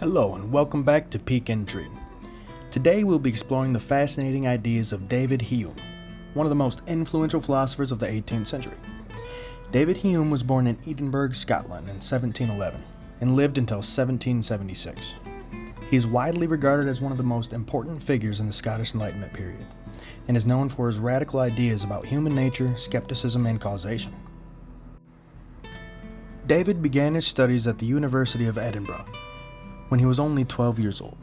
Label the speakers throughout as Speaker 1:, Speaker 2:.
Speaker 1: Hello and welcome back to Peak Intrigue. Today we'll be exploring the fascinating ideas of David Hume, one of the most influential philosophers of the 18th century. David Hume was born in Edinburgh, Scotland in 1711 and lived until 1776. He is widely regarded as one of the most important figures in the Scottish Enlightenment period and is known for his radical ideas about human nature, skepticism, and causation. David began his studies at the University of Edinburgh when he was only 12 years old.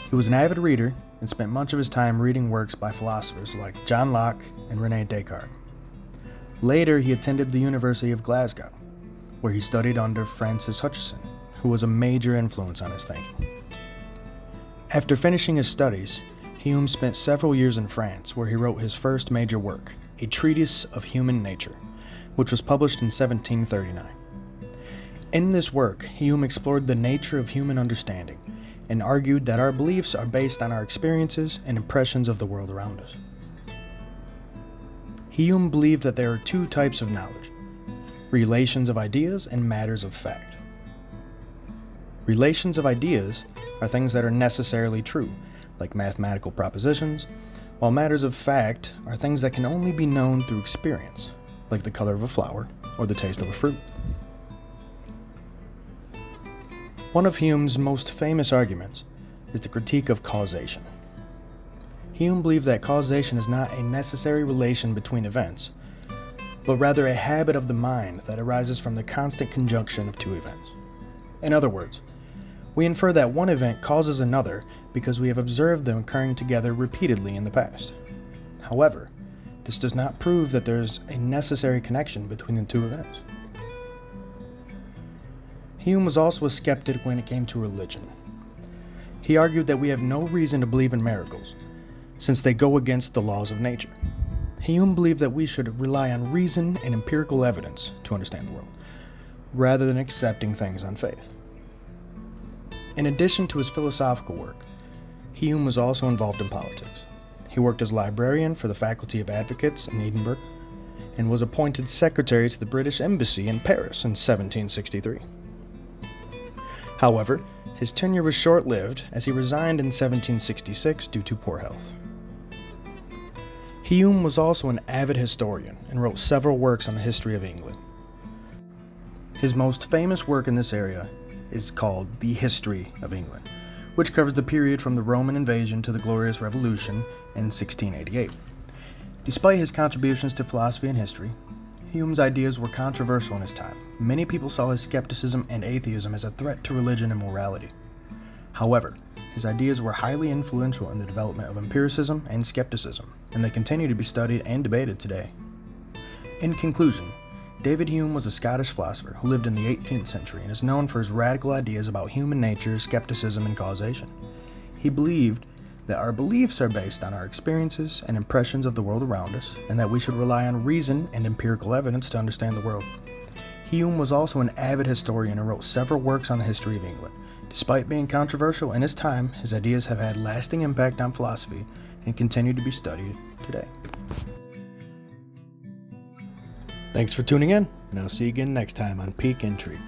Speaker 1: He was an avid reader and spent much of his time reading works by philosophers like John Locke and René Descartes. Later, he attended the University of Glasgow, where he studied under Francis Hutcheson, who was a major influence on his thinking. After finishing his studies, Hume spent several years in France, where he wrote his first major work, a Treatise of Human Nature, which was published in 1739. In this work, Hume explored the nature of human understanding and argued that our beliefs are based on our experiences and impressions of the world around us. Hume believed that there are two types of knowledge: relations of ideas and matters of fact. Relations of ideas are things that are necessarily true, like mathematical propositions, while matters of fact are things that can only be known through experience, like the color of a flower or the taste of a fruit. One of Hume's most famous arguments is the critique of causation. Hume believed that causation is not a necessary relation between events, but rather a habit of the mind that arises from the constant conjunction of two events. In other words, we infer that one event causes another because we have observed them occurring together repeatedly in the past. However, this does not prove that there is a necessary connection between the two events. Hume was also a skeptic when it came to religion. He argued that we have no reason to believe in miracles, since they go against the laws of nature. Hume believed that we should rely on reason and empirical evidence to understand the world, rather than accepting things on faith. In addition to his philosophical work, Hume was also involved in politics. He worked as librarian for the Faculty of Advocates in Edinburgh and was appointed secretary to the British Embassy in Paris in 1763. However, his tenure was short-lived as he resigned in 1766 due to poor health. Hume was also an avid historian and wrote several works on the history of England. His most famous work in this area is called The History of England, which covers the period from the Roman invasion to the Glorious Revolution in 1688. Despite his contributions to philosophy and history, Hume's ideas were controversial in his time. Many people saw his skepticism and atheism as a threat to religion and morality. However, his ideas were highly influential in the development of empiricism and skepticism, and they continue to be studied and debated today. In conclusion, David Hume was a Scottish philosopher who lived in the 18th century and is known for his radical ideas about human nature, skepticism, and causation. He believed that our beliefs are based on our experiences and impressions of the world around us, and that we should rely on reason and empirical evidence to understand the world. Hume was also an avid historian and wrote several works on the history of England. Despite being controversial in his time, his ideas have had lasting impact on philosophy and continue to be studied today. Thanks for tuning in, and I'll see you again next time on Peak Intrigue.